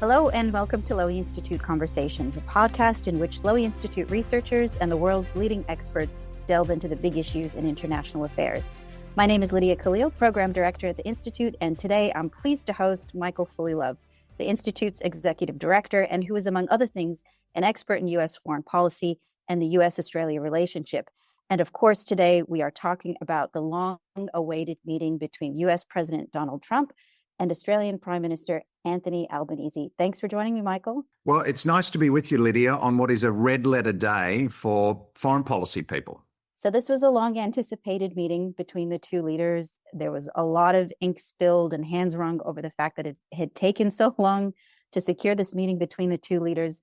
Hello and welcome to Lowy Institute Conversations, a podcast in which Lowy Institute researchers and the world's leading experts delve into the big issues in international affairs. My name is Lydia Khalil, Program Director at the Institute, and today I'm pleased to host Michael Fullilove, the Institute's Executive Director, and who is, among other things, an expert in U.S. foreign policy and the U.S.-Australia relationship. And of course, today we are talking about the long-awaited meeting between U.S. President Donald Trump and Australian Prime Minister Anthony Albanese. Thanks for joining me, Michael. Well, it's nice to be with you, Lydia, on what is a red letter day for foreign policy people. So this was a long-anticipated meeting between the two leaders. There was a lot of ink spilled and hands wrung over the fact that it had taken so long to secure this meeting between the two leaders,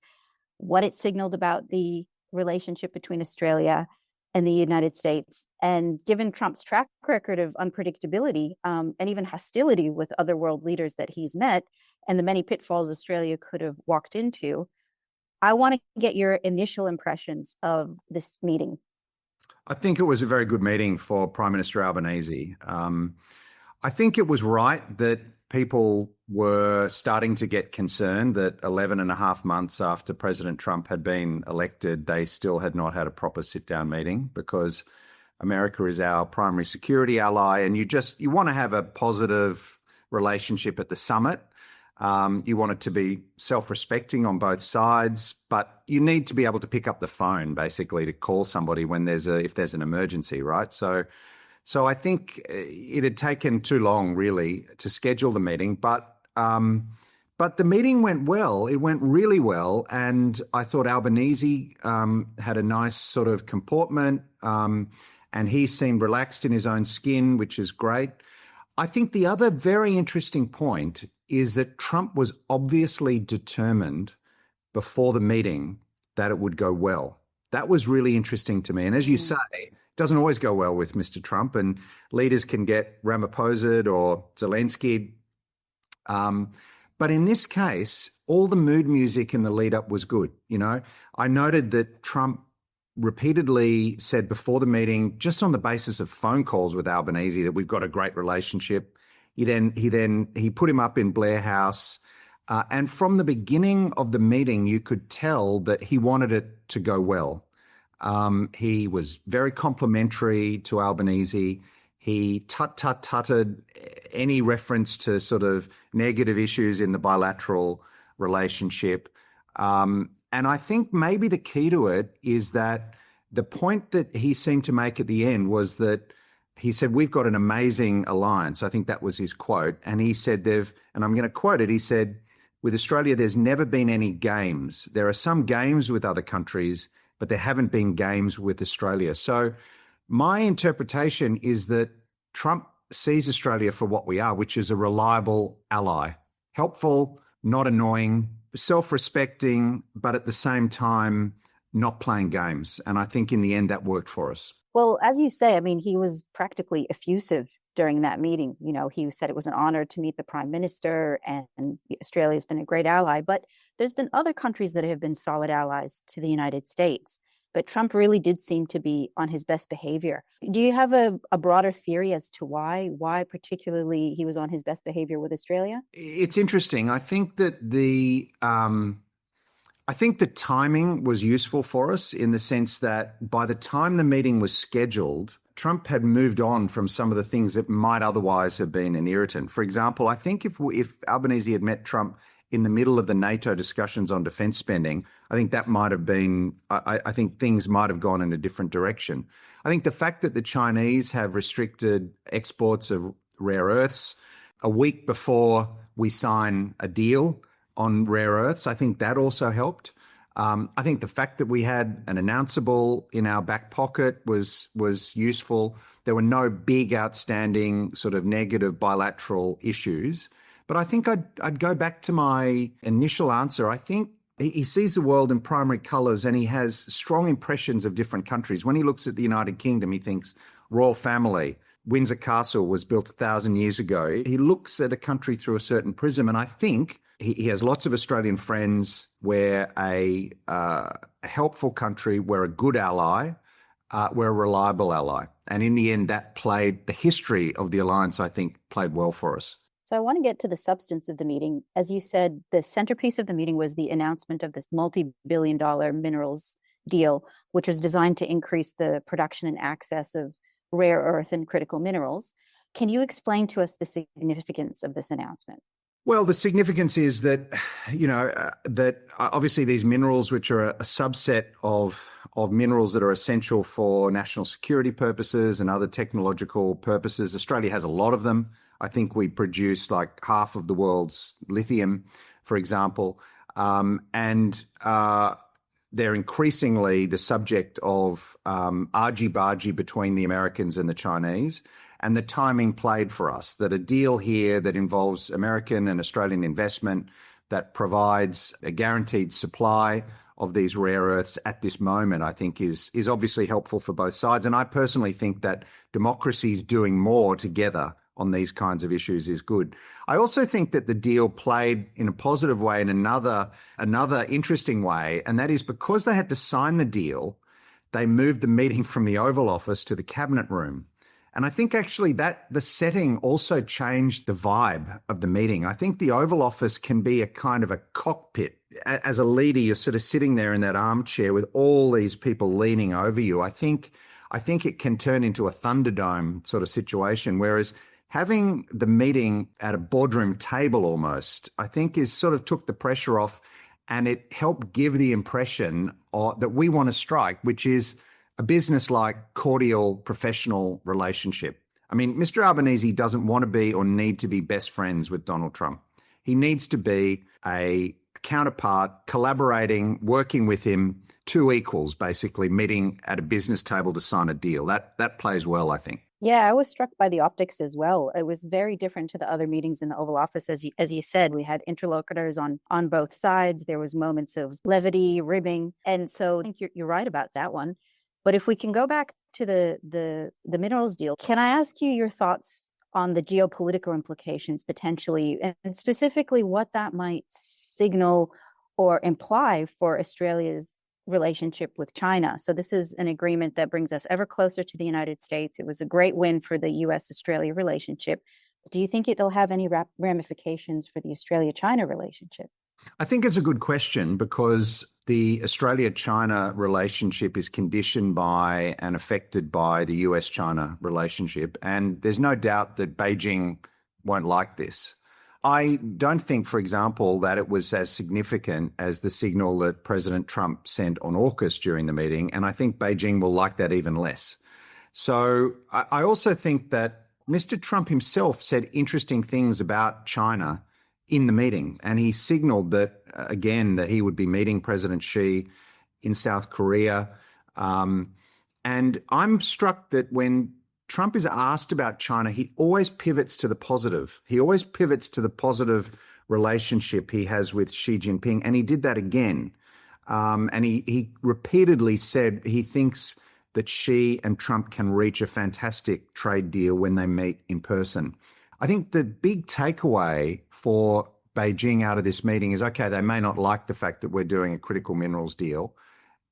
what it signaled about the relationship between Australia and the United States. And given Trump's track record of unpredictability and even hostility with other world leaders that he's met and the many pitfalls Australia could have walked into, I want to get your initial impressions of this meeting. I think it was a very good meeting for Prime Minister Albanese. I think it was right that people were starting to get concerned that 11 and a half months after President Trump had been elected, they still had not had a proper sit-down meeting, because America is our primary security ally, and you want to have a positive relationship at the summit. You want it to be self-respecting on both sides, but you need to be able to pick up the phone, basically, to call somebody when if there's an emergency, right? So I think it had taken too long, really, to schedule the meeting, but the meeting went well. It went really well, and I thought Albanese had a nice sort of comportment, and he seemed relaxed in his own skin, which is great. I think the other very interesting point is that Trump was obviously determined before the meeting that it would go well. That was really interesting to me. And as you say, it doesn't always go well with Mr. Trump, and leaders can get Ramaphosa or Zelensky. But in this case, all the mood music in the lead up was good. You know, I noted that Trump repeatedly said before the meeting, just on the basis of phone calls with Albanese, that we've got a great relationship. He put him up in Blair House. And from the beginning of the meeting, you could tell that he wanted it to go well. He was very complimentary to Albanese. He tutted any reference to sort of negative issues in the bilateral relationship. And I think maybe the key to it is that the point that he seemed to make at the end was that he said, we've got an amazing alliance. I think that was his quote. And he said and I'm going to quote it, he said, with Australia, there's never been any games. There are some games with other countries, but there haven't been games with Australia. So my interpretation is that Trump sees Australia for what we are, which is a reliable ally, helpful, not annoying, self-respecting, but at the same time, not playing games. And I think in the end, that worked for us. Well, as you say, I mean, he was practically effusive during that meeting. You know, he said it was an honor to meet the Prime Minister, and Australia has been a great ally. But there's been other countries that have been solid allies to the United States. But Trump really did seem to be on his best behavior. Do you have a broader theory as to why particularly he was on his best behavior with Australia? It's interesting. I think that the timing was useful for us, in the sense that by the time the meeting was scheduled, Trump had moved on from some of the things that might otherwise have been an irritant. For example, I think if Albanese had met Trump in the middle of the NATO discussions on defense spending, I think that might have been, I think things might have gone in a different direction. I think the fact that the Chinese have restricted exports of rare earths a week before we sign a deal on rare earths, I think that also helped. I think the fact that we had an announceable in our back pocket was useful. There were no big outstanding sort of negative bilateral issues. But I think I'd go back to my initial answer. I think he sees the world in primary colours, and he has strong impressions of different countries. When he looks at the United Kingdom, he thinks royal family. Windsor Castle was built 1,000 years ago. He looks at a country through a certain prism, and I think he has lots of Australian friends. We're a helpful country. We're a good ally. We're a reliable ally. And in the end, the history of the alliance, I think, played well for us. So I want to get to the substance of the meeting. As you said, the centerpiece of the meeting was the announcement of this multi-billion-dollar minerals deal, which was designed to increase the production and access of rare earth and critical minerals. Can you explain to us the significance of this announcement? Well, the significance is that, that obviously these minerals, which are a subset of minerals that are essential for national security purposes and other technological purposes. Australia has a lot of them. I think we produce like half of the world's lithium, for example, and they're increasingly the subject of argy-bargy between the Americans and the Chinese. And the timing played for us, that a deal here that involves American and Australian investment that provides a guaranteed supply of these rare earths at this moment, I think is obviously helpful for both sides. And I personally think that democracies doing more together on these kinds of issues is good. I also think that the deal played in a positive way in another interesting way, and that is because they had to sign the deal, they moved the meeting from the Oval Office to the Cabinet Room. And I think actually that the setting also changed the vibe of the meeting. I think the Oval Office can be a kind of a cockpit. As a leader, you're sort of sitting there in that armchair with all these people leaning over you. I think it can turn into a Thunderdome sort of situation, whereas having the meeting at a boardroom table almost, I think is sort of took the pressure off, and it helped give the impression that we want to strike, which is a business-like, cordial, professional relationship. I mean, Mr. Albanese doesn't want to be or need to be best friends with Donald Trump. He needs to be a counterpart, collaborating, working with him, two equals, basically, meeting at a business table to sign a deal. That plays well, I think. Yeah, I was struck by the optics as well. It was very different to the other meetings in the Oval Office. As you said, we had interlocutors on both sides. There was moments of levity, ribbing. And so I think you're right about that one. But if we can go back to the minerals deal, can I ask you your thoughts on the geopolitical implications potentially, and specifically what that might signal or imply for Australia's relationship with China? So this is an agreement that brings us ever closer to the United States. It was a great win for the U.S.-Australia relationship. Do you think it'll have any ramifications for the Australia-China relationship? I think it's a good question because the Australia-China relationship is conditioned by and affected by the US-China relationship. And there's no doubt that Beijing won't like this. I don't think, for example, that it was as significant as the signal that President Trump sent on AUKUS during the meeting. And I think Beijing will like that even less. So I also think that Mr. Trump himself said interesting things about China in the meeting. And he signaled that, again, that he would be meeting President Xi in South Korea. And I'm struck that when Trump is asked about China, he always pivots to the positive. He always pivots to the positive relationship he has with Xi Jinping. And he did that again. And he repeatedly said he thinks that Xi and Trump can reach a fantastic trade deal when they meet in person. I think the big takeaway for Beijing out of this meeting is, okay, they may not like the fact that we're doing a critical minerals deal.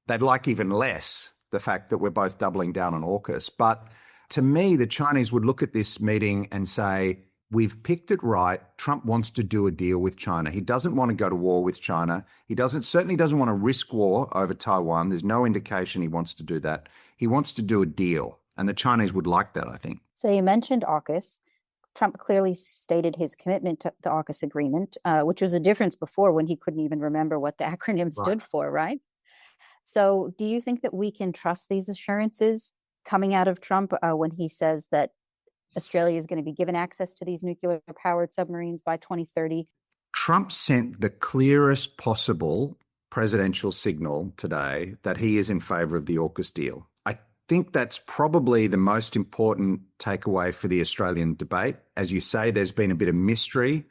They'd like even less the fact that we're both doubling down on AUKUS. But to me, the Chinese would look at this meeting and say, we've picked it right. Trump wants to do a deal with China. He doesn't want to go to war with China. He certainly doesn't want to risk war over Taiwan. There's no indication he wants to do that. He wants to do a deal. And the Chinese would like that, I think. So you mentioned AUKUS. Trump clearly stated his commitment to the AUKUS agreement, which was a difference before when he couldn't even remember what the acronym stood for, right? So do you think that we can trust these assurances coming out of Trump when he says that Australia is going to be given access to these nuclear-powered submarines by 2030? Trump sent the clearest possible presidential signal today that he is in favor of the AUKUS deal. I think that's probably the most important takeaway for the Australian debate. As you say, there's been a bit of mystery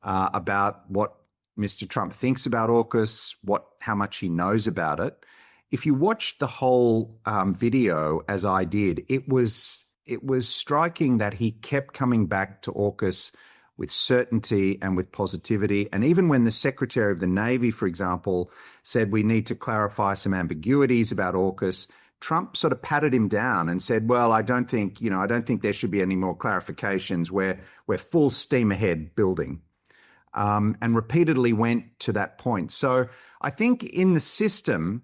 about what Mr. Trump thinks about AUKUS, how much he knows about it. If you watch the whole video, as I did, it was striking that he kept coming back to AUKUS with certainty and with positivity. And even when the Secretary of the Navy, for example, said we need to clarify some ambiguities about AUKUS, Trump sort of patted him down and said, well, I don't think there should be any more clarifications. We're full steam ahead building. And repeatedly went to that point. So I think in the system,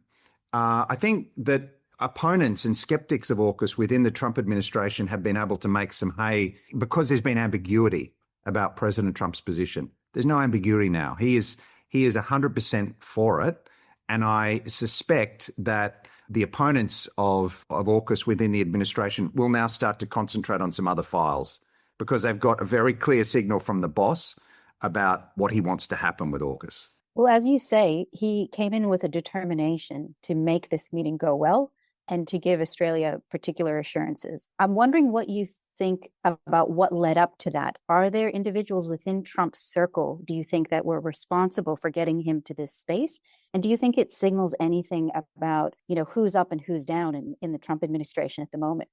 I think that opponents and skeptics of AUKUS within the Trump administration have been able to make some hay because there's been ambiguity about President Trump's position. There's no ambiguity now. He is 100% for it. And I suspect that the opponents of AUKUS within the administration will now start to concentrate on some other files because they've got a very clear signal from the boss about what he wants to happen with AUKUS. Well, as you say, he came in with a determination to make this meeting go well and to give Australia particular assurances. I'm wondering what you think about what led up to that. Are there individuals within Trump's circle, do you think, that were responsible for getting him to this space? And do you think it signals anything about, who's up and who's down in the Trump administration at the moment?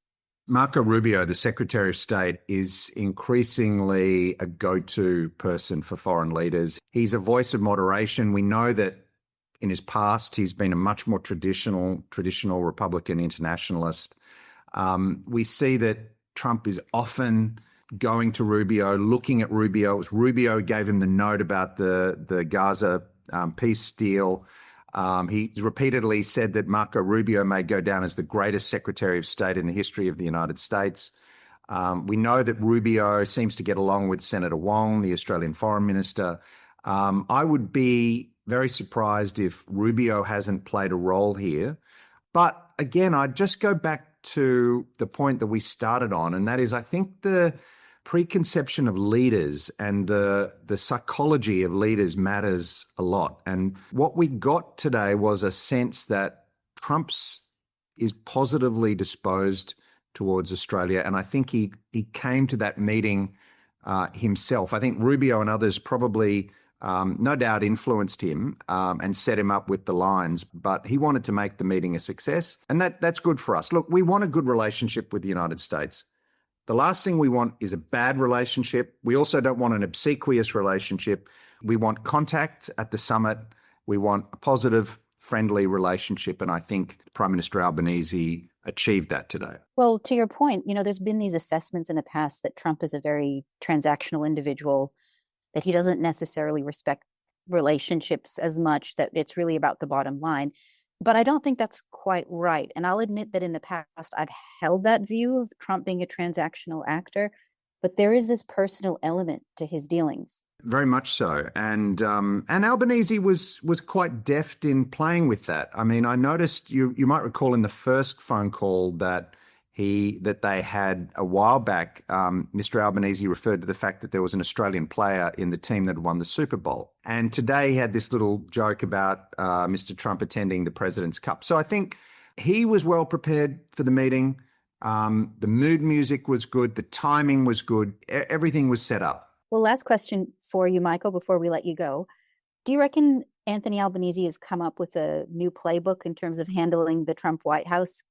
Marco Rubio, the Secretary of State, is increasingly a go-to person for foreign leaders. He's a voice of moderation. We know that in his past, he's been a much more traditional Republican internationalist. We see that Trump is often going to Rubio, looking at Rubio. It was Rubio who gave him the note about the Gaza peace deal. He repeatedly said that Marco Rubio may go down as the greatest Secretary of State in the history of the United States. We know that Rubio seems to get along with Senator Wong, the Australian Foreign Minister. I would be very surprised if Rubio hasn't played a role here. But again, I'd just go back to the point that we started on, and that is I think the preconception of leaders and the psychology of leaders matters a lot. And what we got today was a sense that Trump's is positively disposed towards Australia. And I think he came to that meeting himself. I think Rubio and others probably no doubt influenced him and set him up with the lines, but he wanted to make the meeting a success. And that's good for us. Look, we want a good relationship with the United States. The last thing we want is a bad relationship. We also don't want an obsequious relationship. We want contact at the summit. We want a positive, friendly relationship. And I think Prime Minister Albanese achieved that today. Well, to your point, there's been these assessments in the past that Trump is a very transactional individual, that he doesn't necessarily respect relationships as much, that it's really about the bottom line. But I don't think that's quite right. And I'll admit that in the past, I've held that view of Trump being a transactional actor, but there is this personal element to his dealings. Very much so. And Albanese was quite deft in playing with that. I mean, I noticed, you might recall in the first phone call that they had a while back, Mr. Albanese referred to the fact that there was an Australian player in the team that won the Super Bowl. And today he had this little joke about Mr. Trump attending the President's Cup. So I think he was well prepared for the meeting. The mood music was good. The timing was good. Everything was set up. Well, last question for you, Michael, before we let you go. Do you reckon Anthony Albanese has come up with a new playbook in terms of handling the Trump White House?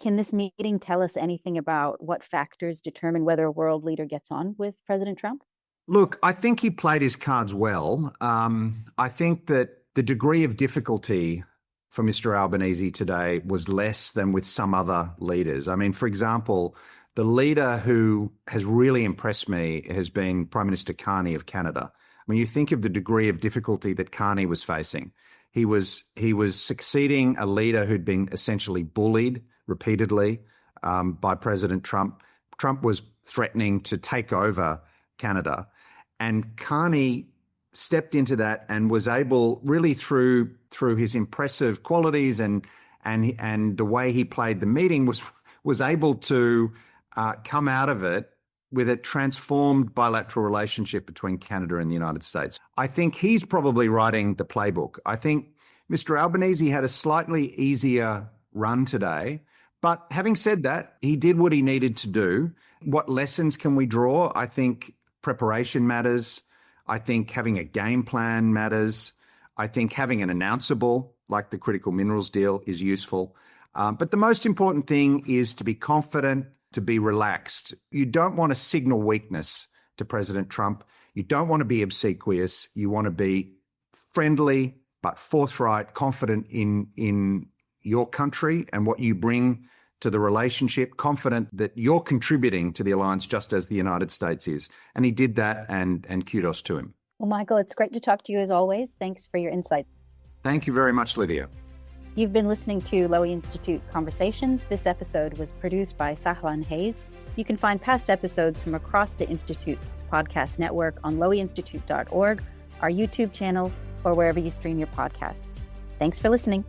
Can this meeting tell us anything about what factors determine whether a world leader gets on with President Trump? Look, I think he played his cards well. I think that the degree of difficulty for Mr. Albanese today was less than with some other leaders. I mean, for example, the leader who has really impressed me has been Prime Minister Carney of Canada. When you think of the degree of difficulty that Carney was facing, he was succeeding a leader who'd been essentially bullied repeatedly by President Trump. Trump was threatening to take over Canada. And Carney stepped into that and was able, really through his impressive qualities and the way he played the meeting, was able to come out of it with a transformed bilateral relationship between Canada and the United States. I think he's probably writing the playbook. I think Mr. Albanese had a slightly easier run today. But having said that, he did what he needed to do. What lessons can we draw? I think preparation matters. I think having a game plan matters. I think having an announceable, like the critical minerals deal, is useful. But the most important thing is to be confident, to be relaxed. You don't want to signal weakness to President Trump. You don't want to be obsequious. You want to be friendly, but forthright, confident in your country and what you bring to the relationship, confident that you're contributing to the alliance just as the United States is. And he did that, and kudos to him. Well, Michael, it's great to talk to you as always. Thanks for your insight. Thank you very much, Lydia. You've been listening to Lowy Institute Conversations. This episode was produced by Sahlan Hayes. You can find past episodes from across the Institute's podcast network on lowyinstitute.org, our YouTube channel, or wherever you stream your podcasts. Thanks for listening.